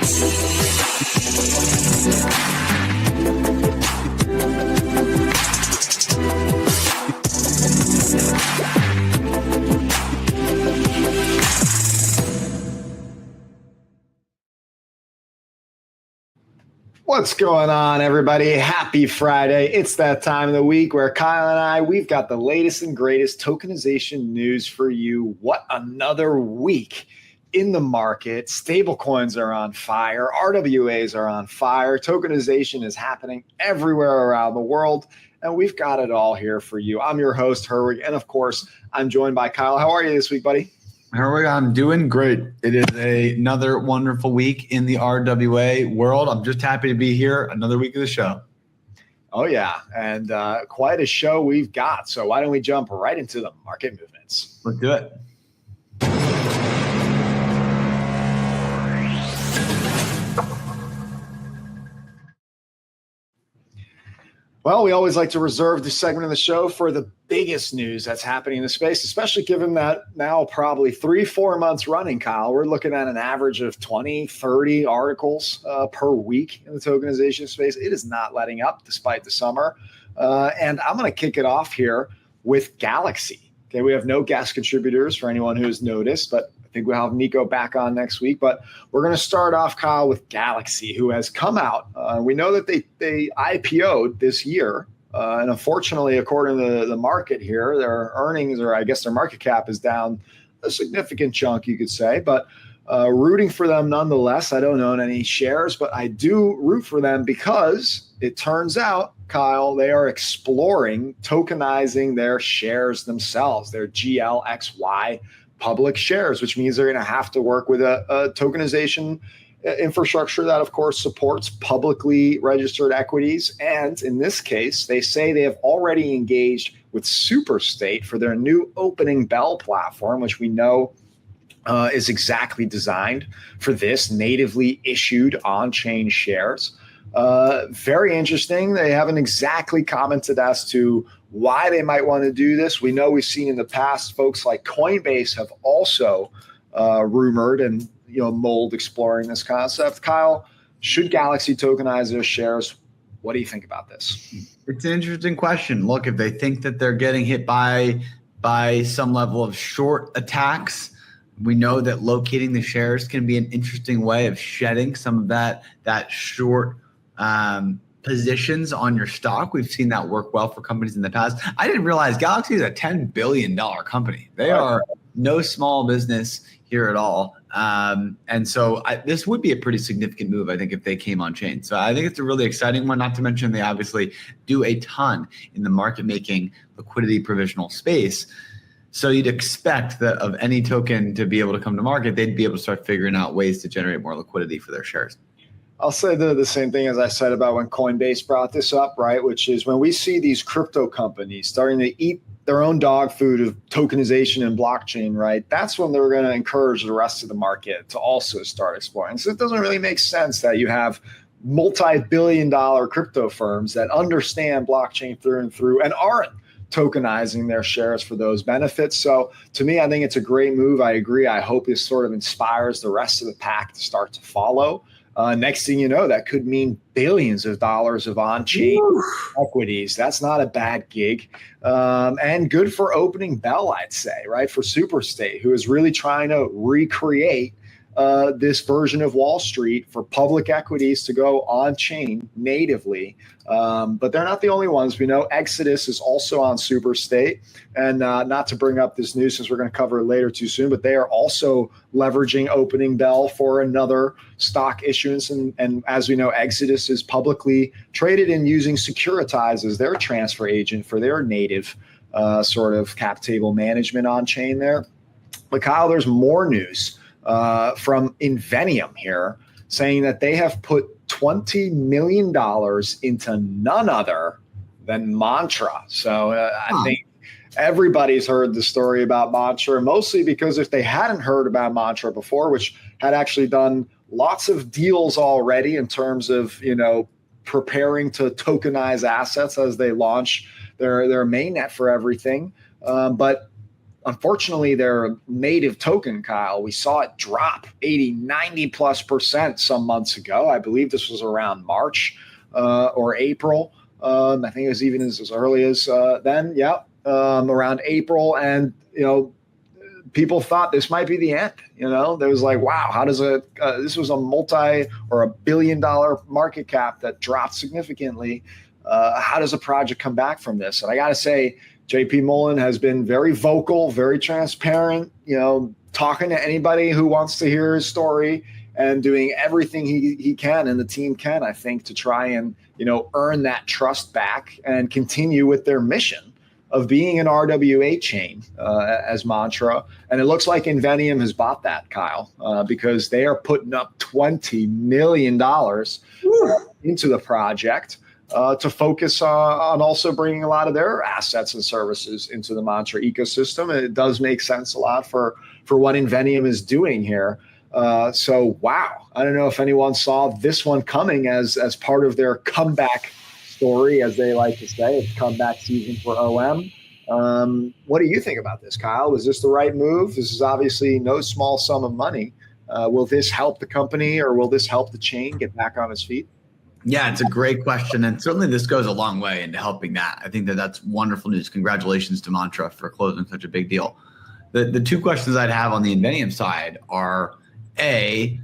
What's going on, everybody? Happy Friday. It's that time of the week where Kyle and I, we've got the latest and greatest tokenization news for you. What another week in the market. Stablecoins are on fire. RWAs are on fire. Tokenization is happening everywhere around the world, and we've got it all here for you. I'm your host, Herwig, and of course, I'm joined by Kyle. How are you this week, buddy? Herwig, I'm doing great. It is another wonderful week in the RWA world. I'm just happy to be here. Another week of the show. Oh, yeah. And quite a show we've got. So why don't we jump right into the market movements? Let's do it. Well, we always like to reserve this segment of the show for the biggest news that's happening in the space, especially given that now probably 3-4 months running, Kyle, we're looking at an average of 20, 30 articles per week in the tokenization space. It is not letting up despite the summer. And I'm going to kick it off here with Galaxy. Okay, we have no guest contributors for anyone who's noticed, but I think we'll have Nico back on next week. But we're going to start off, Kyle, with Galaxy, who has come out. We know that they IPO'd this year. And unfortunately, according to the market here, their earnings, or I guess their market cap, is down a significant chunk, you could say. But rooting for them nonetheless. I don't own any shares, but I do root for them because it turns out, Kyle, they are exploring tokenizing their shares themselves, their GLXY public shares, which means they're going to have to work with a tokenization infrastructure that, of course, supports publicly registered equities. And in this case, they say they have already engaged with Superstate for their new opening bell platform, which we know is exactly designed for this, natively issued on-chain shares. Very interesting. They haven't exactly commented as to why they might want to do this. We know we've seen in the past folks like Coinbase have also rumored and mulled exploring this concept. Kyle, should Galaxy tokenize their shares? What do you think about this? It's an interesting question. Look, if they think that they're getting hit by some level of short attacks, we know that locating the shares can be an interesting way of shedding some of that short positions on your stock. We've seen that work well for companies in the past. I didn't realize Galaxy is a $10 billion company. They are no small business here at all. And so this would be a pretty significant move, I think, if they came on chain. So I think it's a really exciting one, not to mention they obviously do a ton in the market making liquidity provisional space. So you'd expect that of any token to be able to come to market, they'd be able to start figuring out ways to generate more liquidity for their shares. I'll say the same thing as I said about when Coinbase brought this up, right? Which is when we see these crypto companies starting to eat their own dog food of tokenization and blockchain, right? That's when they're going to encourage the rest of the market to also start exploring. So it doesn't really make sense that you have multi-billion-dollar crypto firms that understand blockchain through and through and aren't tokenizing their shares for those benefits. So to me, I think it's a great move. I agree. I hope this sort of inspires the rest of the pack to start to follow. Next thing you know, that could mean billions of dollars of on-chain equities. That's not a bad gig. And good for opening bell, I'd say, right? For Superstate, who is really trying to recreate this version of Wall Street for public equities to go on-chain natively. But they're not the only ones. We know Exodus is also on Superstate. And not to bring up this news since we're going to cover it later too soon, but they are also leveraging opening bell for another stock issuance. And as we know, Exodus is publicly traded and using Securitize as their transfer agent for their native sort of cap table management on-chain there. But Kyle, there's more news from Inveniam here saying that they have put $20 million into none other than Mantra. So I think everybody's heard the story about Mantra, mostly because if they hadn't heard about Mantra before, which had actually done lots of deals already in terms of, preparing to tokenize assets as they launch their mainnet for everything. But unfortunately, their native token, Kyle, we saw it drop 80, 90+% some months ago. I believe this was around March or April. I think it was even as early as then. Yeah, around April. And, people thought this might be the end. There was like, wow, how does this was a $1 billion market cap that dropped significantly. How does a project come back from this? And I got to say, JP Mullen has been very vocal, very transparent, talking to anybody who wants to hear his story and doing everything he can and the team can, I think, to try and, earn that trust back and continue with their mission of being an RWA chain as mantra. And it looks like Inveniam has bought that, Kyle, because they are putting up $20 million into the project to focus on also bringing a lot of their assets and services into the mantra ecosystem. And it does make sense a lot for what Inveniam is doing here. So, wow, I don't know if anyone saw this one coming as part of their comeback story, as they like to say. It's comeback season for OM. What do you think about this, Kyle? Was this the right move? This is obviously no small sum of money. Will this help the company, or will this help the chain get back on its feet? Yeah, it's a great question. And certainly this goes a long way into helping that. I think that's wonderful news. Congratulations to Mantra for closing such a big deal. The two questions I'd have on the Inveniam side are, A,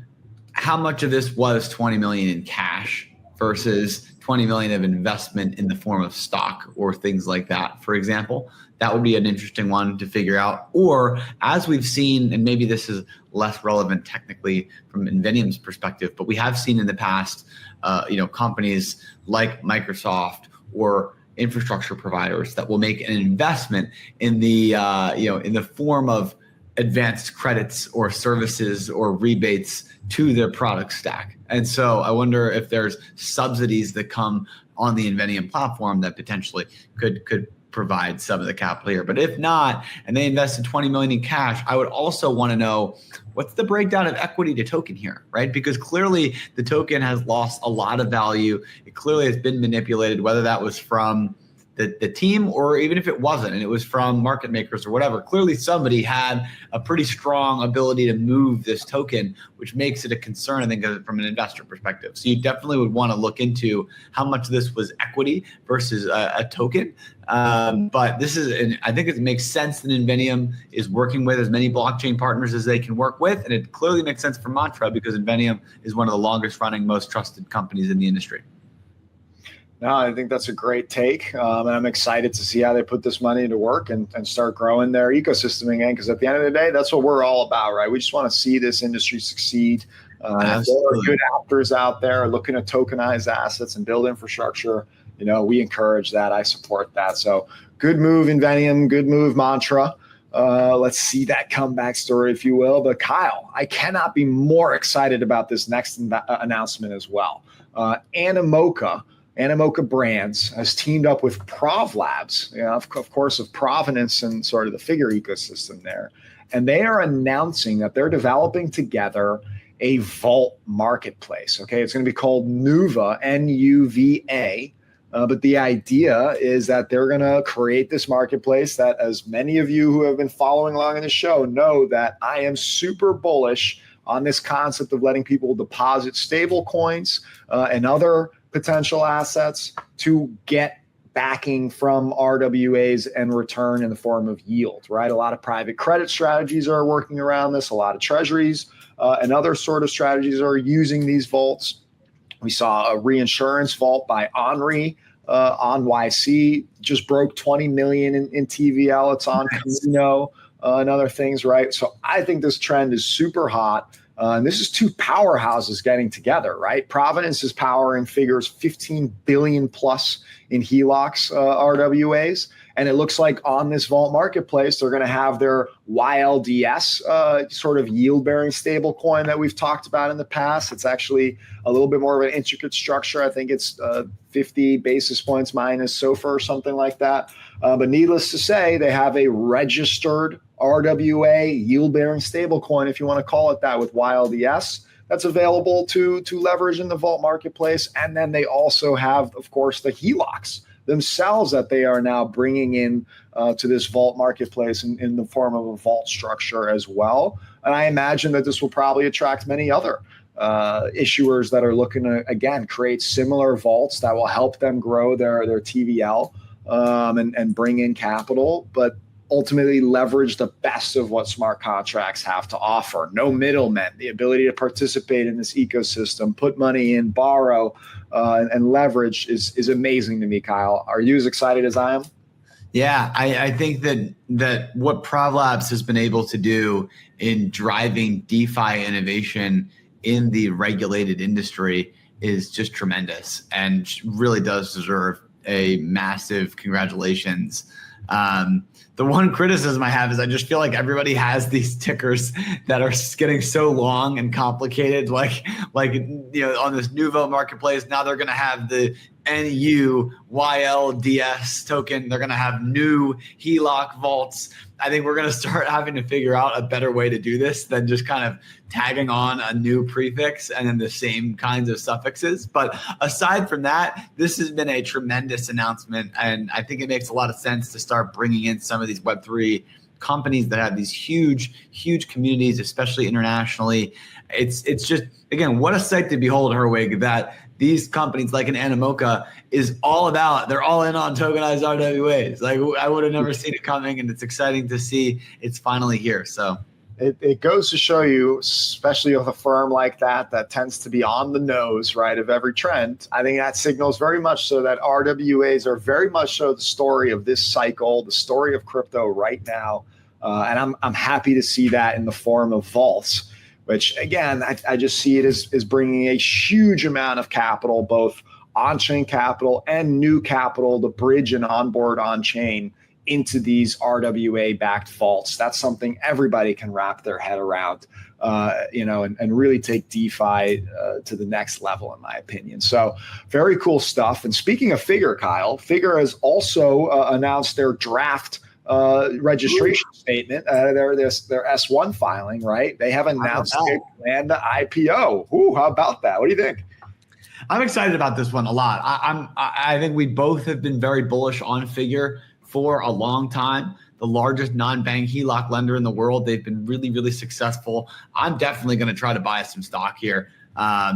how much of this was 20 million in cash versus 20 million of investment in the form of stock or things like that, for example? That would be an interesting one to figure out. Or, as we've seen, and maybe this is less relevant technically from Inveniam's perspective, but we have seen in the past, companies like Microsoft or infrastructure providers that will make an investment in the in the form of advanced credits or services or rebates to their product stack. And so I wonder if there's subsidies that come on the Inveniam platform that potentially could provide some of the capital here. But if not, and they invested 20 million in cash, I would also want to know, what's the breakdown of equity to token here, right? Because clearly the token has lost a lot of value. It clearly has been manipulated, whether that was from the team or even if it wasn't, and it was from market makers or whatever. Clearly somebody had a pretty strong ability to move this token, which makes it a concern, I think, from an investor perspective. So you definitely would want to look into how much of this was equity versus a token. But this is, and I think it makes sense that Inveniam is working with as many blockchain partners as they can work with. And it clearly makes sense for Mantra because Inveniam is one of the longest running, most trusted companies in the industry. No, I think that's a great take. And I'm excited to see how they put this money to work and start growing their ecosystem again. Because at the end of the day, that's what we're all about, right? We just want to see this industry succeed. There are good actors out there looking to tokenize assets and build infrastructure. We encourage that. I support that. So good move, Inveniam. Good move, Mantra. Let's see that comeback story, if you will. But Kyle, I cannot be more excited about this next announcement as well. Animoca Brands has teamed up with Prov Labs, of course, of Provenance and sort of the figure ecosystem there. And they are announcing that they're developing together a vault marketplace. Okay, it's going to be called Nuva, N-U-V-A. But the idea is that they're going to create this marketplace that, as many of you who have been following along in the show know, that I am super bullish on this concept of letting people deposit stable coins and other potential assets to get backing from RWAs and return in the form of yield, right? A lot of private credit strategies are working around this. A lot of treasuries and other sort of strategies are using these vaults. We saw a reinsurance vault by Henri on YC, just broke 20 million in TVL. It's on Camino and other things, right? So I think this trend is super hot. And this is two powerhouses getting together, right? Provenance is powering figures 15 billion plus in HELOCs RWAs. And it looks like on this vault marketplace, they're going to have their YLDS sort of yield-bearing stable coin that we've talked about in the past. It's actually a little bit more of an intricate structure. I think it's 50 basis points minus SOFR or something like that. But needless to say, they have a registered RWA yield-bearing stablecoin, if you want to call it that, with YLDS. That's available to leverage in the vault marketplace. And then they also have, of course, the HELOCs themselves that they are now bringing in to this vault marketplace in the form of a vault structure as well. And I imagine that this will probably attract many other issuers that are looking to, again, create similar vaults that will help them grow their TVL and bring in capital, but ultimately leverage the best of what smart contracts have to offer. No middlemen, the ability to participate in this ecosystem, put money in, borrow, and leverage is amazing to me, Kyle. Are you as excited as I am? Yeah, I think that what ProvLabs has been able to do in driving DeFi innovation in the regulated industry is just tremendous and really does deserve a massive congratulations. The one criticism I have is I just feel like everybody has these tickers that are getting so long and complicated. Like on this Nuvo marketplace, now they're going to have the NUYLDS token. They're going to have new HELOC vaults. I think we're going to start having to figure out a better way to do this than just kind of tagging on a new prefix and then the same kinds of suffixes. But aside from that, this has been a tremendous announcement. And I think it makes a lot of sense to start bringing in some of these Web3 companies that have these huge communities, especially internationally. It's just, again, what a sight to behold, Herwig, that these companies like an Animoca is all about, they're all in on tokenized RWAs. Like I would have never seen it coming, and it's exciting to see it's finally here. So it goes to show you, especially with a firm like that tends to be on the nose, right, of every trend. I think that signals very much so that RWAs are very much so the story of this cycle, the story of crypto right now. And I'm happy to see that in the form of vaults, which again, I just see it as bringing a huge amount of capital, both on-chain capital and new capital to bridge and onboard on-chain into these RWA-backed vaults. That's something everybody can wrap their head around, and really take DeFi to the next level, in my opinion. So very cool stuff. And speaking of Figure, Kyle, Figure has also announced their draft registration statement, their S1 filing, right? They have announced they plan to IPO. Ooh, how about that? What do you think? I'm excited about this one a lot. I think we both have been very bullish on Figure for a long time. The largest non-bank HELOC lender in the world. They've been really, really successful. I'm definitely going to try to buy some stock here,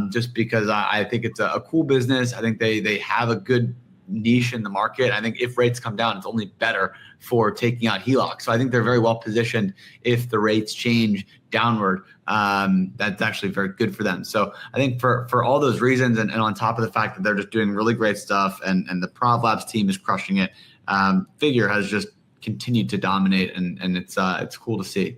just because I think it's a cool business. I think they have a good niche in the market. I think if rates come down, it's only better for taking out HELOC. So I think they're very well positioned if the rates change downward. That's actually very good for them. So I think for all those reasons, and on top of the fact that they're just doing really great stuff and the ProvLabs team is crushing it, Figure has just continued to dominate, and it's cool to see.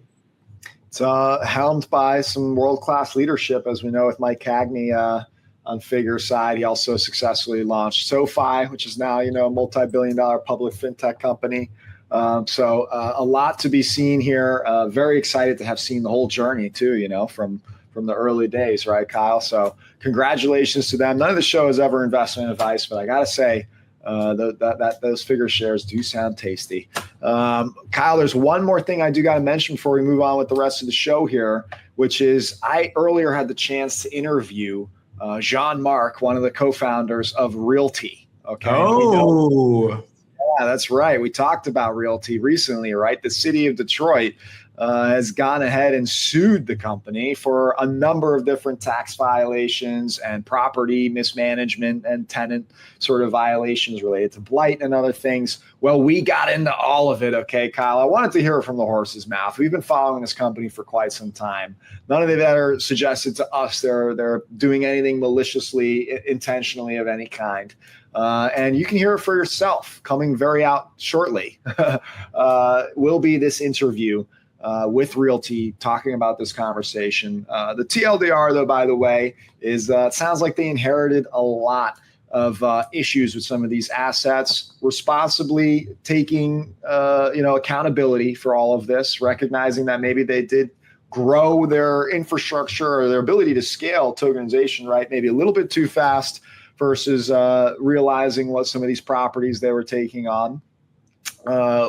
It's helmed by some world-class leadership, as we know, with Mike Cagney on Figure side. He also successfully launched SoFi, which is now, a multi-billion-dollar public fintech company. So a lot to be seen here. Very excited to have seen the whole journey too, from the early days, right, Kyle? So congratulations to them. None of the show is ever investment advice, but I got to say that those Figure shares do sound tasty. Kyle, there's one more thing I do got to mention before we move on with the rest of the show here, which is I earlier had the chance to interview Jean-Marc, one of the co-founders of RealT. Okay. Oh, yeah, that's right. We talked about RealT recently, right? The city of Detroit has gone ahead and sued the company for a number of different tax violations and property mismanagement and tenant sort of violations related to blight and other things. Well, we got into all of it. Okay, Kyle, I wanted to hear it from the horse's mouth. We've been following this company for quite some time. None of them ever suggested to us they're doing anything maliciously, intentionally of any kind. And you can hear it for yourself. Coming very out shortly will be this interview with RealT talking about this conversation. The TLDR, though, by the way, is it sounds like they inherited a lot of issues with some of these assets, responsibly taking accountability for all of this, recognizing that maybe they did grow their infrastructure or their ability to scale tokenization, right, maybe a little bit too fast versus realizing what some of these properties they were taking on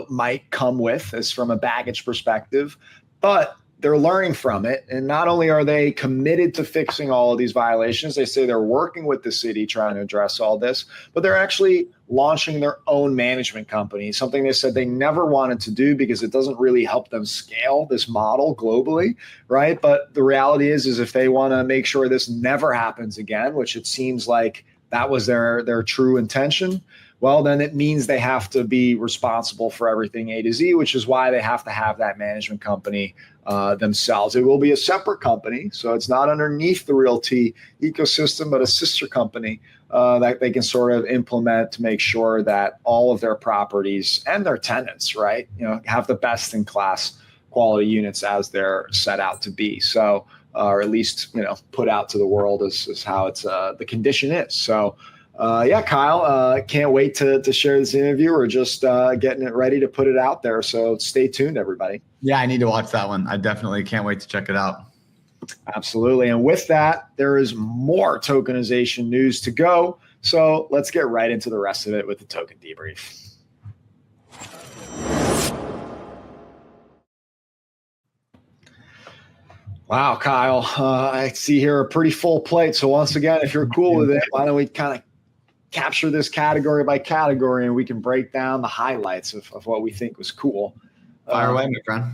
might come with, as from a baggage perspective, but they're learning from it. And not only are they committed to fixing all of these violations, they say they're working with the city trying to address all this, but they're actually launching their own management company, something they said they never wanted to do because it doesn't really help them scale this model globally, right? But the reality is if they want to make sure this never happens again, which it seems like that was their true intention, well, then it means they have to be responsible for everything A to Z, which is why they have to have that management company themselves. It will be a separate company, so it's not underneath the RealT ecosystem, but a sister company that they can sort of implement to make sure that all of their properties and their tenants, right, have the best in class quality units as they're set out to be. So, or at least, put out to the world is how it's the condition is. So, Kyle, can't wait to share this interview. We're just getting it ready to put it out there. So stay tuned, everybody. Yeah, I need to watch that one. I definitely can't wait to check it out. Absolutely. And with that, there is more tokenization news to go. So let's get right into the rest of it with the token debrief. Wow, Kyle, I see here a pretty full plate. So once again, if you're cool with it, why don't we kind of capture this category by category and we can break down the highlights of what we think was cool. Fire away, my friend.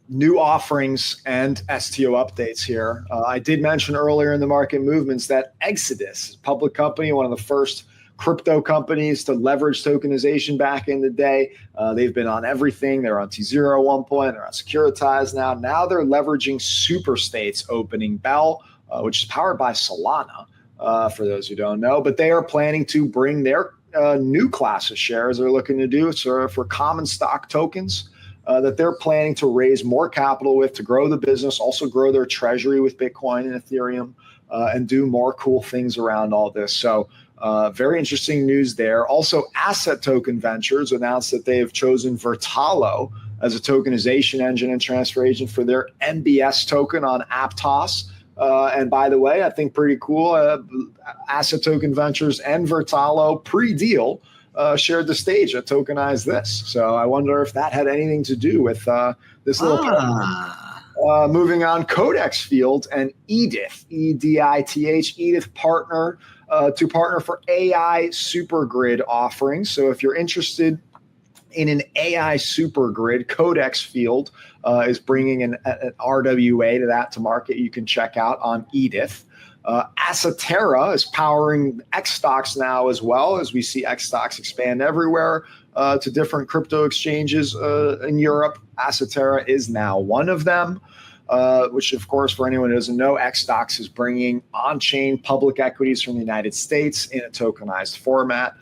New offerings and STO updates here. I did mention earlier in the market movements that Exodus, public company, one of the first crypto companies to leverage tokenization back in the day. They've been on everything. They're on T0 at one point. They're on Securitize now. Now they're leveraging Superstate's opening bell, which is powered by Solana, for those who don't know. But they are planning to bring their new class of shares they're looking to do for common stock tokens that they're planning to raise more capital with to grow the business, also grow their treasury with Bitcoin and Ethereum, and do more cool things around all this. So very interesting news there. Also, Asset Token Ventures announced that they have chosen Vertalo as a tokenization engine and transfer agent for their MBS token on Aptos. And by the way, I think pretty cool, Asset Token Ventures and Vertalo pre-deal shared the stage at Tokenize This. So I wonder if that had anything to do with this little moving on, CodexField and EDITH, EDITH, EDITH partner to partner for AI supergrid offerings. So if you're interested in an AI supergrid, CodexField is bringing an RWA to market. You can check out on EDITH. Assetera is powering xStocks now as well, as we see xStocks expand everywhere to different crypto exchanges in Europe. Assetera is now one of them, which, of course, for anyone who doesn't know, xStocks is bringing on-chain public equities from the United States in a tokenized format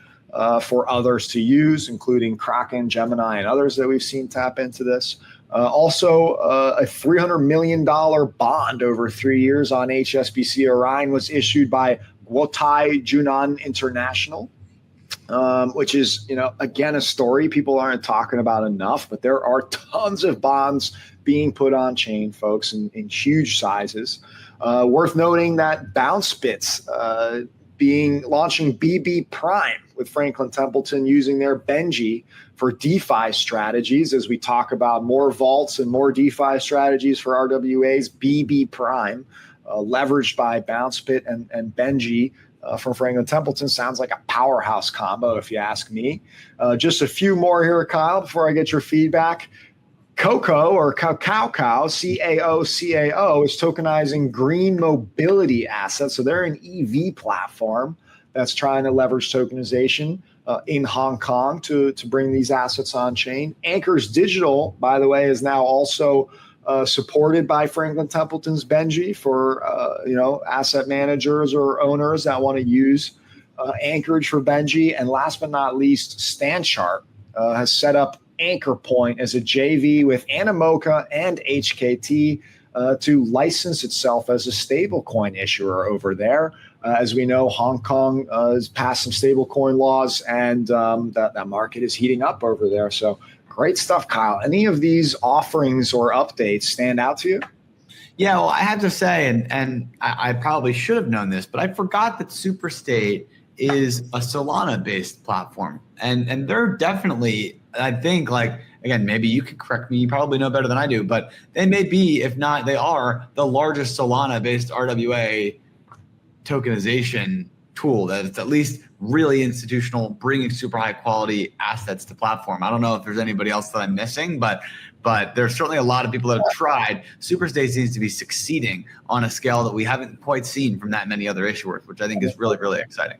for others to use, including Kraken, Gemini, and others that we've seen tap into this. Also, a $300 million bond over 3 years on HSBC Orion was issued by Guotai Junan International, which is, again, a story people aren't talking about enough, but there are tons of bonds being put on chain, folks, in huge sizes. Worth noting that BounceBit's launching BB Prime with Franklin Templeton using their Benji for DeFi strategies. As we talk about more vaults and more DeFi strategies for RWAs, BB Prime, leveraged by BounceBit and Benji from Franklin Templeton, sounds like a powerhouse combo, if you ask me. Just a few more here, Kyle, before I get your feedback. CaoCao, or CaoCao, CaoCao, is tokenizing green mobility assets. So they're an EV platform that's trying to leverage tokenization in Hong Kong to bring these assets on chain. Anchorage Digital, by the way, is now also supported by Franklin Templeton's Benji for asset managers or owners that want to use Anchorage for Benji. And last but not least, StanChart has set up Anchor Point as a JV with Animoca and HKT to license itself as a stablecoin issuer over there. As we know, Hong Kong has passed some stablecoin laws, and that market is heating up over there. So great stuff, Kyle. Any of these offerings or updates stand out to you? Yeah, well, I have to say, and I probably should have known this, but I forgot that Superstate is a Solana-based platform. And they're definitely, I think, again, maybe you could correct me, you probably know better than I do, but they may be, if not, they are the largest Solana-based RWA tokenization tool, that it's at least really institutional, bringing super high quality assets to platform. I don't know if there's anybody else that I'm missing, but there's certainly a lot of people that have tried. Superstate seems to be succeeding on a scale that we haven't quite seen from that many other issuers, which I think is really, really exciting.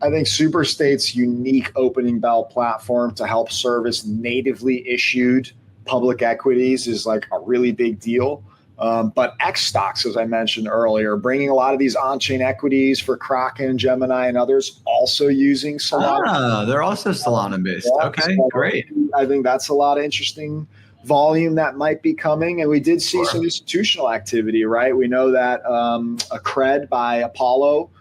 I think Superstate's unique opening bell platform to help service natively issued public equities is like a really big deal. But xStocks, as I mentioned earlier, bringing a lot of these on-chain equities for Kraken, Gemini, and others, also using Solana. They're also Solana-based. Okay, so great. I think that's a lot of interesting volume that might be coming. And we did see some institutional activity, right? We know that a Cred by Apollo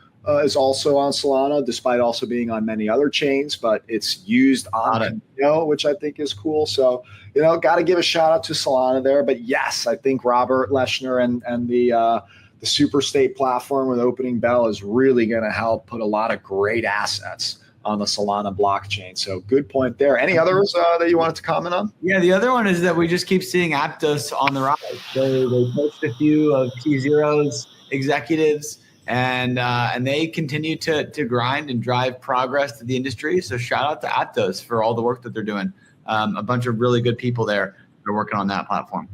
is also on Solana, despite also being on many other chains, but it's used on Kaio, which I think is cool. So, got to give a shout out to Solana there. But yes, I think Robert Leshner and the Superstate platform with Opening Bell is really going to help put a lot of great assets on the Solana blockchain. So good point there. Any others that you wanted to comment on? Yeah, the other one is that we just keep seeing Aptos on the rise. They post a few of T0's executives, and they continue to grind and drive progress to the industry. So shout out to Aptos for all the work that they're doing. A bunch of really good people there that are working on that platform.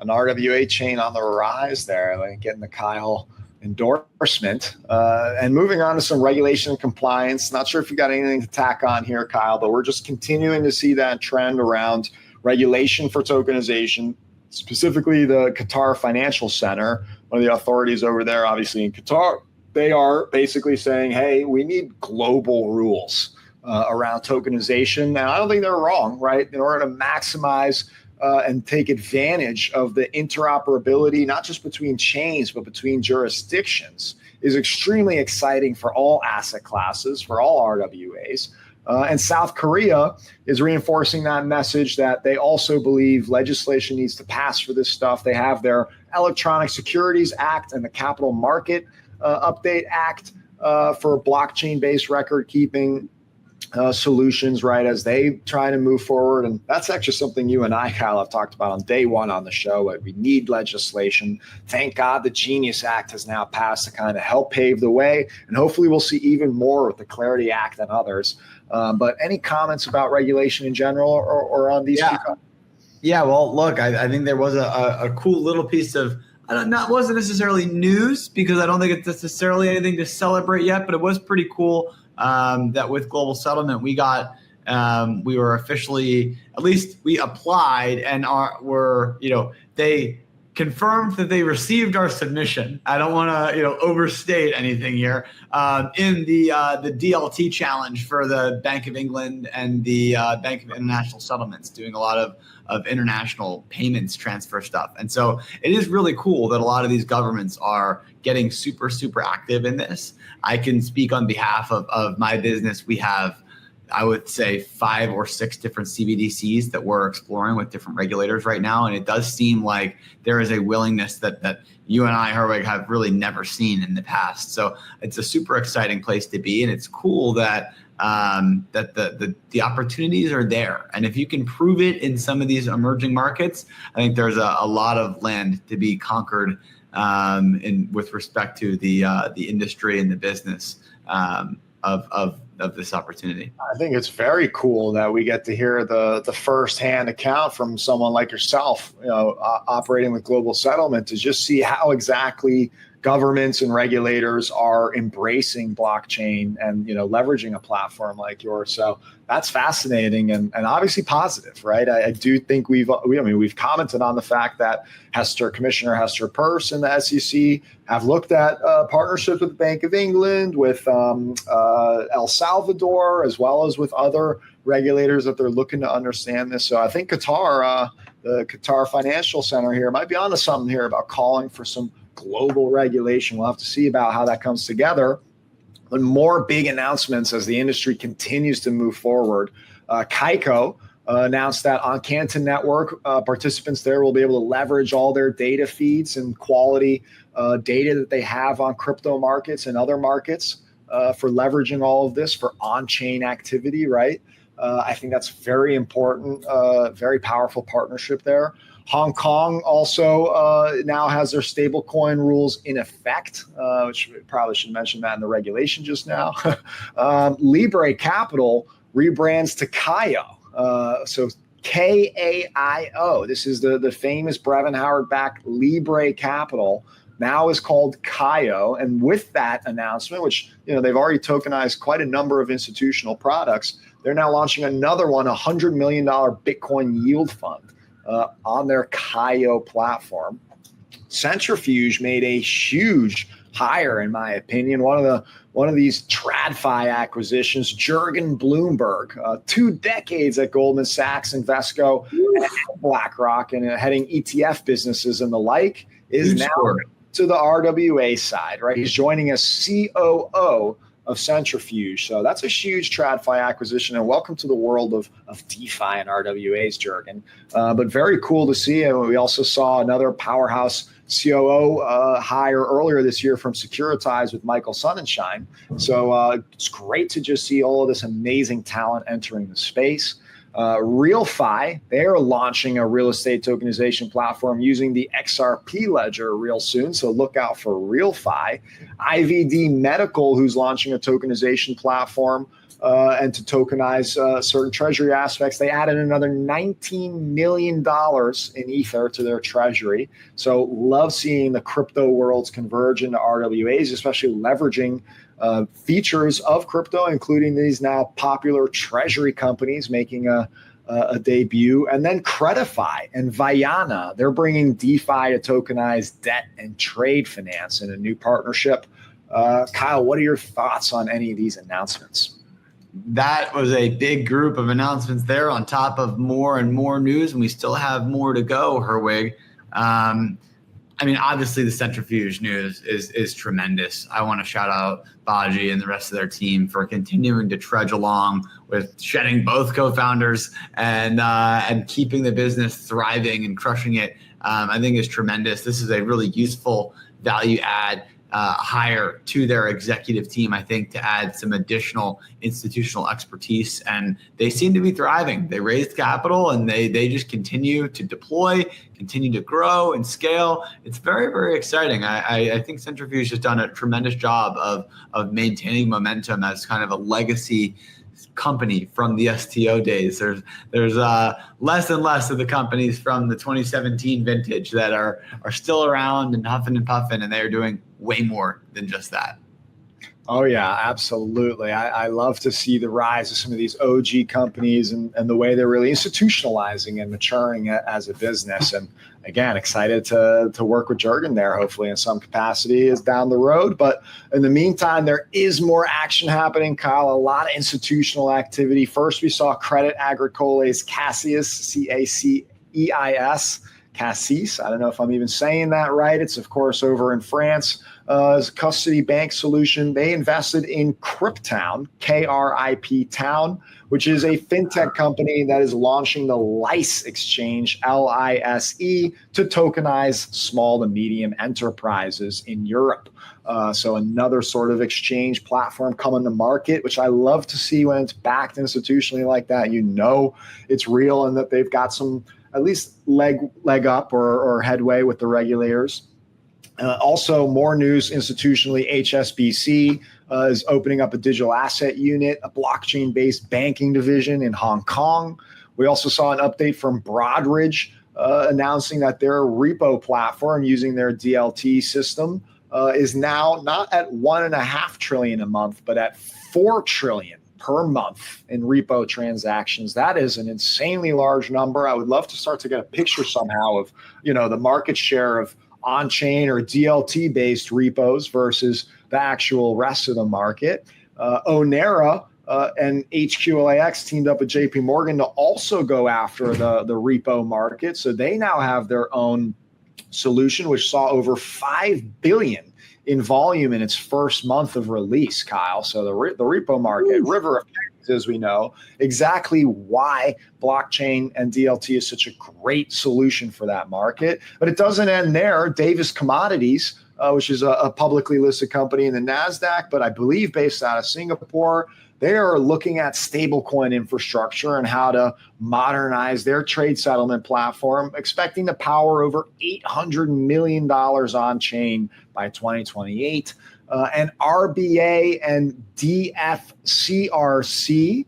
An RWA chain on the rise there, like getting the Kyle endorsement. And moving on to some regulation and compliance. Not sure if you got anything to tack on here, Kyle, but we're just continuing to see that trend around regulation for tokenization, specifically the Qatar Financial Center, one of the authorities over there, obviously in Qatar. They are basically saying, hey, we need global rules around tokenization. And I don't think they're wrong, right? In order to maximize and take advantage of the interoperability, not just between chains, but between jurisdictions, is extremely exciting for all asset classes, for all RWAs. And South Korea is reinforcing that message that they also believe legislation needs to pass for this stuff. They have their Electronic Securities Act and the Capital Market Update Act for blockchain-based record-keeping solutions, right, as they try to move forward. And that's actually something you and I, Kyle, have talked about on day one on the show. We need legislation. Thank God the Genius Act has now passed to kind of help pave the way. And hopefully we'll see even more with the Clarity Act and others. But any comments about regulation in general or on these? Yeah, well, look, I think there was a cool little piece of, wasn't necessarily news, because I don't think it's necessarily anything to celebrate yet, but it was pretty cool that with global settlement, we were officially, at least we applied and they confirmed that they received our submission. I don't want to, overstate anything here, in the DLT challenge for the Bank of England and the Bank of International Settlements, doing a lot of international payments transfer stuff. And so it is really cool that a lot of these governments are getting super, super active in this. I can speak on behalf of my business. We have, I would say, 5 or 6 different CBDCs that we're exploring with different regulators right now. And it does seem like there is a willingness that you and I, Herwig, have really never seen in the past. So it's a super exciting place to be. And it's cool that the opportunities are there. And if you can prove it in some of these emerging markets, I think there's a lot of land to be conquered with respect to the industry and the business of this opportunity. I think it's very cool that we get to hear the firsthand account from someone like yourself, operating with global settlement, to just see how exactly governments and regulators are embracing blockchain and leveraging a platform like yours. So that's fascinating and obviously positive, right? I do think we've commented on the fact that Commissioner Hester Peirce and the SEC have looked at partnerships with the Bank of England, with El Salvador, as well as with other regulators that they're looking to understand this. So I think Qatar, the Qatar Financial Center here, might be onto something here about calling for some global regulation. We'll have to see about how that comes together. But more big announcements as the industry continues to move forward. Kaiko announced that on Canton network, participants there will be able to leverage all their data feeds and quality data that they have on crypto markets and other markets for leveraging all of this for on-chain activity, right? I think that's very important, very powerful partnership there. Hong Kong also now has their stablecoin rules in effect, which we probably should mention that in the regulation just now. Libre Capital rebrands to Kaio. So Kaio. This is the famous Brevin Howard-backed Libre Capital. Now is called Kaio, and with that announcement, which they've already tokenized quite a number of institutional products, they're now launching another one, $100 million Bitcoin yield fund on their Kaio platform. Centrifuge made a huge hire, in my opinion. One of these TradFi acquisitions, Jürgen Bloomberg, 2 decades at Goldman Sachs, Invesco, and BlackRock, and heading ETF businesses and the like, is now to the RWA side, right? He's joining as COO of Centrifuge. So that's a huge TradFi acquisition, and welcome to the world of DeFi and RWAs, Jürgen. But very cool to see. And we also saw another powerhouse COO hire earlier this year from Securitize with Michael Sonnenschein. So it's great to just see all of this amazing talent entering the space. RealFI, they're launching a real estate tokenization platform using the XRP ledger real soon, so look out for RealFI. IVD Medical, who's launching a tokenization platform and to tokenize certain treasury aspects, they added another $19 million in Ether to their treasury. So love seeing the crypto worlds converge into RWAs, especially leveraging features of crypto, including these now popular treasury companies making a debut. And then Credefi and Vayana, they're bringing DeFi to tokenize debt and trade finance in a new partnership. Kyle, what are your thoughts on any of these announcements? That was a big group of announcements there on top of more and more news, and we still have more to go, Herwig. Obviously the Centrifuge news is tremendous. I want to shout out Baji and the rest of their team for continuing to trudge along with shedding both co-founders and keeping the business thriving and crushing it. I think is tremendous. This is a really useful value add hire to their executive team, I think, to add some additional institutional expertise. And they seem to be thriving. They raised capital and they just continue to deploy, continue to grow and scale. It's very, very exciting. I think Centrifuge has done a tremendous job of maintaining momentum as kind of a legacy company from the STO days. There's less and less of the companies from the 2017 vintage that are still around and huffing and puffing, and they are doing way more than just that. Oh, yeah, absolutely. I love to see the rise of some of these OG companies and the way they're really institutionalizing and maturing as a business. And again, excited to work with Jürgen there, hopefully in some capacity is down the road. But in the meantime, there is more action happening, Kyle, a lot of institutional activity. First, we saw Credit Agricole's Cassius, CACEIS, Cassis. I don't know if I'm even saying that right. It's, of course, over in France. As a custody bank solution, they invested in Cryptown, KRIP Town, which is a fintech company that is launching the LICE exchange, LISE, to tokenize small to medium enterprises in Europe. So another sort of exchange platform coming to market, which I love to see when it's backed institutionally like that. It's real and that they've got some at least leg up or headway with the regulators. Also, more news institutionally, HSBC is opening up a digital asset unit, a blockchain-based banking division in Hong Kong. We also saw an update from Broadridge announcing that their repo platform using their DLT system is now not at $1.5 trillion a month, but at $4 trillion per month in repo transactions. That is an insanely large number. I would love to start to get a picture somehow of, the market share of on-chain or DLT-based repos versus the actual rest of the market. Onera and HQLAX teamed up with JP Morgan to also go after the repo market. So they now have their own solution, which saw over 5 billion in volume in its first month of release, Kyle. So the repo market, river of pennies, as we know, exactly why blockchain and DLT is such a great solution for that market. But it doesn't end there. Davis Commodities which is a publicly listed company in the NASDAQ, but I believe based out of Singapore. They are looking at stablecoin infrastructure and how to modernize their trade settlement platform, expecting to power over $800 million on chain by 2028. And RBA and DFCRC,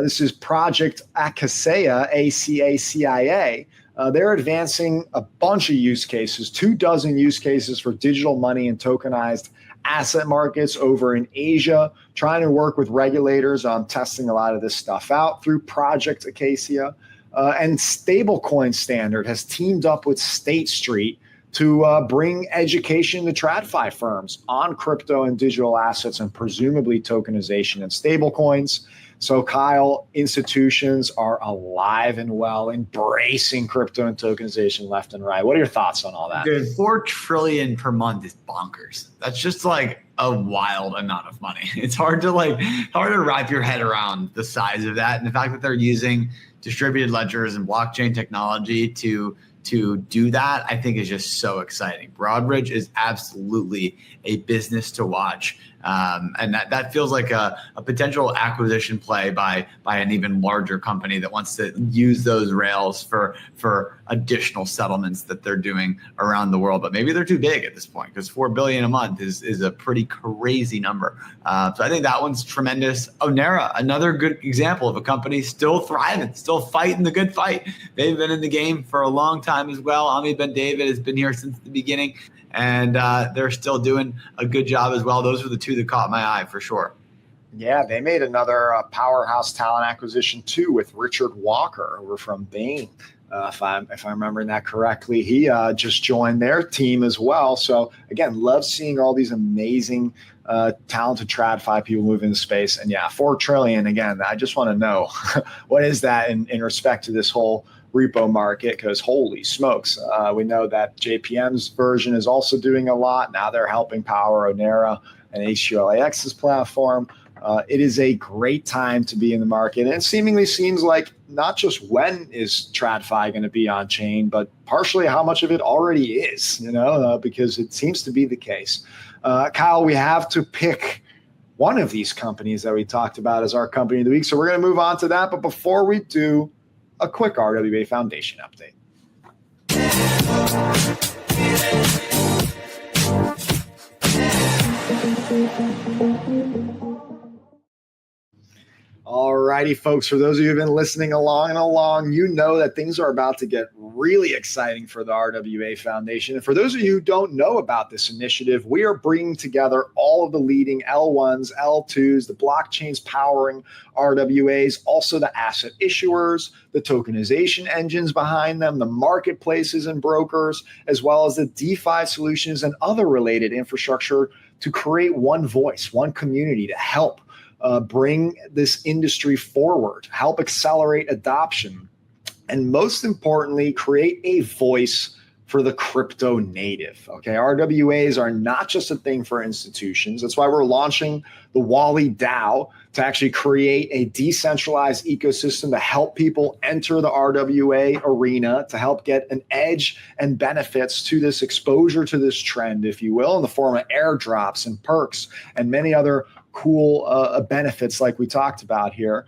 this is Project Acacia, ACACIA. They're advancing a bunch of use cases, 24 use cases for digital money and tokenized asset markets over in Asia, trying to work with regulators on testing a lot of this stuff out through Project Acacia. And Stablecoin Standard has teamed up with State Street to bring education to TradFi firms on crypto and digital assets and presumably tokenization and stablecoins. So, Kyle, institutions are alive and well, embracing crypto and tokenization left and right. What are your thoughts on all that? Dude, $4 trillion per month is bonkers. That's just like a wild amount of money. It's hard to wrap your head around the size of that, and the fact that they're using distributed ledgers and blockchain technology to do that, I think is just so exciting. Broadridge is absolutely a business to watch. And that feels like a potential acquisition play by an even larger company that wants to use those rails for additional settlements that they're doing around the world. But maybe they're too big at this point, because $4 billion a month is a pretty crazy number. So I think that one's tremendous. Onera, another good example of a company still thriving, still fighting the good fight. They've been in the game for a long time as well. Ami Ben David has been here since the beginning, and they're still doing a good job as well. Those were the two that caught my eye for sure. Yeah, they made another powerhouse talent acquisition too with Richard Walker over from Bain. If I'm remembering that correctly, he just joined their team as well. So again, love seeing all these amazing talented TradFi people move into space. And yeah, $4 trillion. Again, I just want to know what is that in respect to this whole repo market, because holy smokes, we know that JPM's version is also doing a lot. Now they're helping power Onera and HQLAX's platform. It is a great time to be in the market. And it seemingly seems like not just when is TradFi going to be on chain, but partially how much of it already is, because it seems to be the case. Kyle, we have to pick one of these companies that we talked about as our company of the week. So we're going to move on to that. But before we do, a quick RWA Foundation update. All righty, folks. For those of you who've been listening along, you know that things are about to get really exciting for the RWA Foundation. And for those of you who don't know about this initiative, we are bringing together all of the leading L1s, L2s, the blockchains powering RWAs, also the asset issuers, the tokenization engines behind them, the marketplaces and brokers, as well as the DeFi solutions and other related infrastructure to create one voice, one community to help bring this industry forward, help accelerate adoption, and most importantly, create a voice for the crypto native. Okay, RWAs are not just a thing for institutions. That's why we're launching the Wally DAO to actually create a decentralized ecosystem to help people enter the RWA arena, to help get an edge and benefits to this exposure to this trend, if you will, in the form of airdrops and perks and many other cool benefits like we talked about here,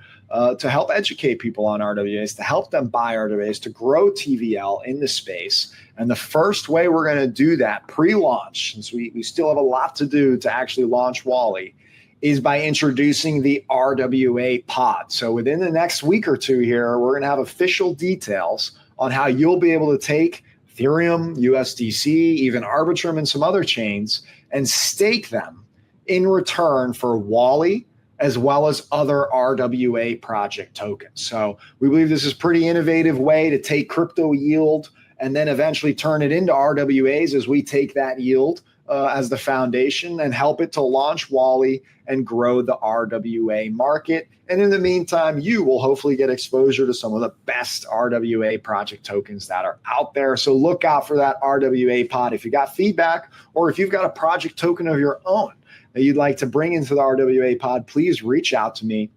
to help educate people on RWAs, to help them buy RWAs, to grow TVL in the space. And the first way we're going to do that pre-launch, since we still have a lot to do to actually launch Wally, is by introducing the RWA pod. So within the next week or two here, we're going to have official details on how you'll be able to take Ethereum, USDC, even Arbitrum and some other chains and stake them in return for Wally, as well as other RWA project tokens. So we believe this is a pretty innovative way to take crypto yield and then eventually turn it into RWAs as we take that yield as the foundation and help it to launch Wally and grow the RWA market. And in the meantime, you will hopefully get exposure to some of the best RWA project tokens that are out there. So look out for that RWA pod. If you got feedback or if you've got a project token of your own that you'd like to bring into the RWA pod, please reach out to me.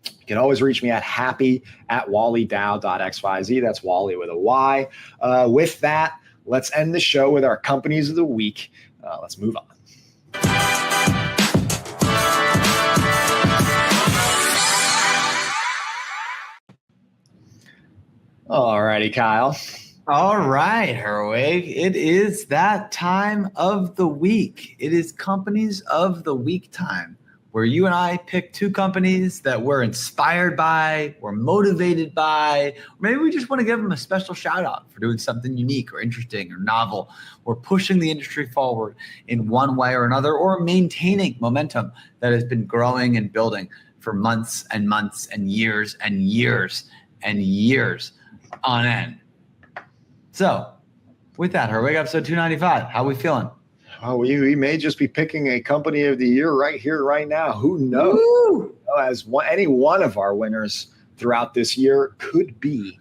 You can always reach me at happy@wallydao.xyz. That's Wally with a Y. With that, let's end the show with our companies of the week. Let's move on. All righty, Kyle. All right, Herwig. It is that time of the week. It is Companies of the Week time, where you and I pick two companies that we're inspired by, we're motivated by, or maybe we just want to give them a special shout out for doing something unique or interesting or novel, or pushing the industry forward in one way or another, or maintaining momentum that has been growing and building for months and months and years and years and years on end. So with that, Herwig, episode 295, how are we feeling? Oh, we may just be picking a company of the year right here, right now. Who knows? Any one of our winners throughout this year could be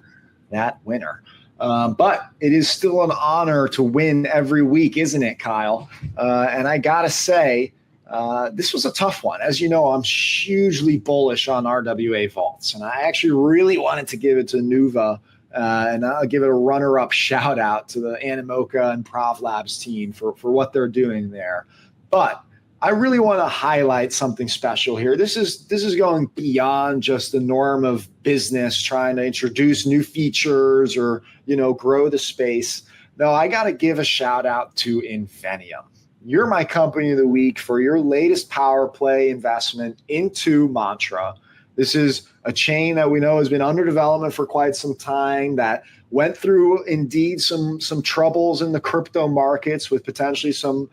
that winner. But it is still an honor to win every week, isn't it, Kyle? And I got to say, this was a tough one. As you know, I'm hugely bullish on RWA vaults, and I actually really wanted to give it to Nuva. And I'll give it a runner-up shout out to the Animoca and Prov Labs team for what they're doing there. But I really want to highlight something special here. This is going beyond just the norm of business, trying to introduce new features or, grow the space. No, I got to give a shout out to Inveniam. You're my company of the week for your latest power play investment into Mantra. This is a chain that we know has been under development for quite some time, that went through indeed some troubles in the crypto markets with potentially some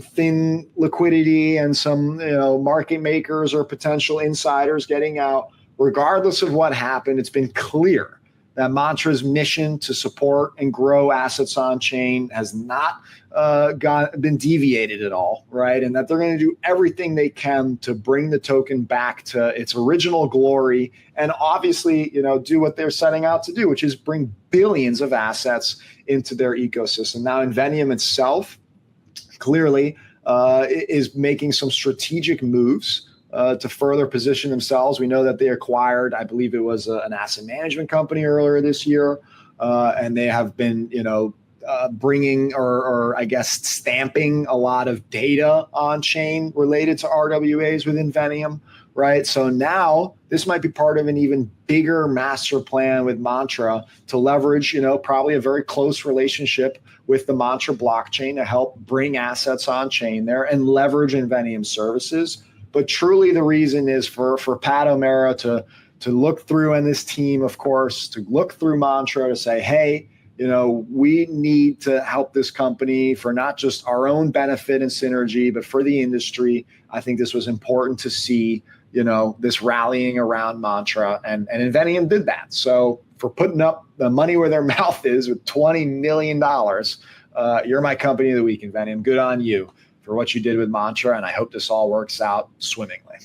thin liquidity and some market makers or potential insiders getting out. Regardless of what happened, it's been clear that Mantra's mission to support and grow assets on chain has not been deviated at all, right? And that they're going to do everything they can to bring the token back to its original glory, and obviously, do what they're setting out to do, which is bring billions of assets into their ecosystem. Now, Inveniam itself clearly is making some strategic moves to further position themselves. We know that they acquired, I believe it was an asset management company earlier this year, and they have been, bringing or I guess stamping a lot of data on chain related to RWAs with Inveniam, right? So now this might be part of an even bigger master plan with Mantra to leverage, probably a very close relationship with the Mantra blockchain to help bring assets on chain there and leverage Inveniam services. But truly the reason is for Pat O'Mara to look through, and this team, of course, to look through Mantra to say, hey, we need to help this company for not just our own benefit and synergy, but for the industry. I think this was important to see, this rallying around Mantra, and Inveniam did that. So for putting up the money where their mouth is with $20 million, you're my company of the week, Inveniam. Good on you for what you did with Mantra, and I hope this all works out swimmingly.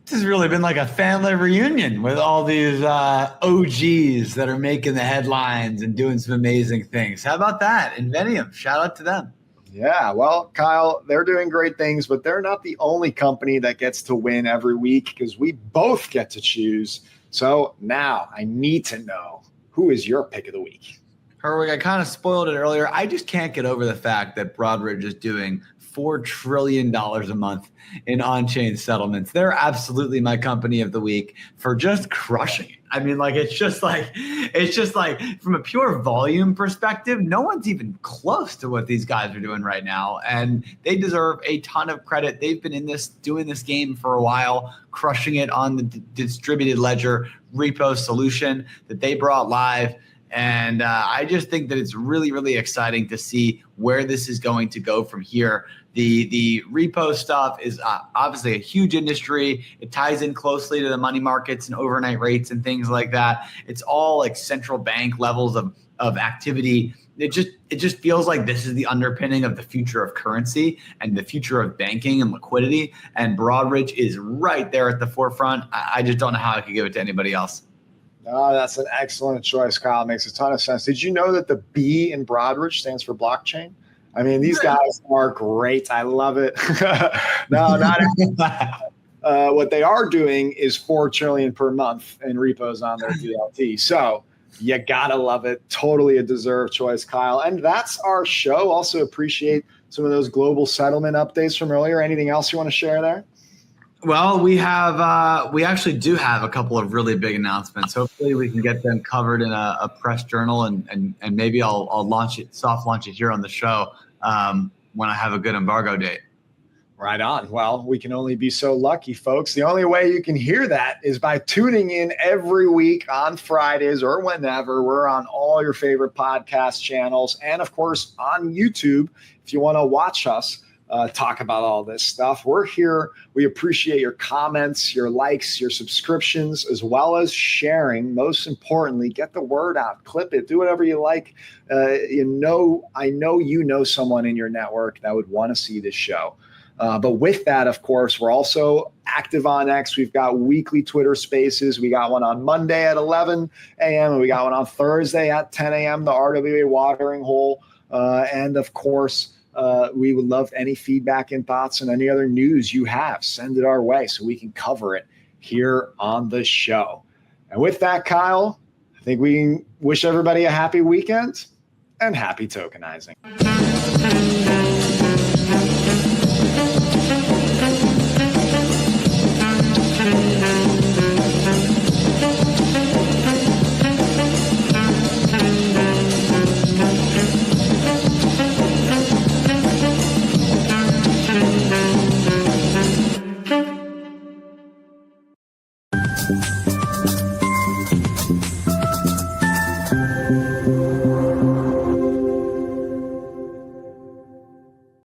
This has really been like a family reunion with all these OGs that are making the headlines and doing some amazing things. How about that? Inveniam, shout out to them. Yeah, well, Kyle, they're doing great things, but they're not the only company that gets to win every week, because we both get to choose. So now I need to know, who is your pick of the week? Herwig, I kind of spoiled it earlier. I just can't get over the fact that Broadridge is doing $4 trillion a month in on-chain settlements. They're absolutely my company of the week for just crushing it. I mean, it's just like from a pure volume perspective, no one's even close to what these guys are doing right now. And they deserve a ton of credit. They've been doing this game for a while, crushing it on the distributed ledger repo solution that they brought live. And I just think that it's really, really exciting to see where this is going to go from here. The repo stuff is obviously a huge industry. It ties in closely to the money markets and overnight rates and things like that. It's all like central bank levels of activity. It just feels like this is the underpinning of the future of currency and the future of banking and liquidity. And Broadridge is right there at the forefront. I just don't know how I could give it to anybody else. Oh, that's an excellent choice, Kyle. It makes a ton of sense. Did you know that the B in Broadridge stands for blockchain? I mean, these guys are great. I love it. No, not what they are doing is $4 trillion per month in repos on their DLT. So you gotta love it. Totally a deserved choice, Kyle. And that's our show. Also appreciate some of those global settlement updates from earlier. Anything else you want to share there? Well, we actually do have a couple of really big announcements. Hopefully we can get them covered in a press journal, and maybe I'll soft launch it here on the show when I have a good embargo date. Right on. Well, we can only be so lucky, folks. The only way you can hear that is by tuning in every week on Fridays or whenever. We're on all your favorite podcast channels and, of course, on YouTube if you want to watch us talk about all this stuff. We're here. We appreciate your comments, your likes, your subscriptions, as well as sharing. Most importantly, get the word out, clip it, do whatever you like. I know you know someone in your network that would want to see this show. But with that, of course, we're also active on X. We've got weekly Twitter spaces. We got one on Monday at 11 a.m. and we got one on Thursday at 10 a.m., the RWA watering hole. And of course, we would love any feedback and thoughts and any other news you have. Send it our way so we can cover it here on the show. And with that, Kyle, I think we wish everybody a happy weekend and happy tokenizing.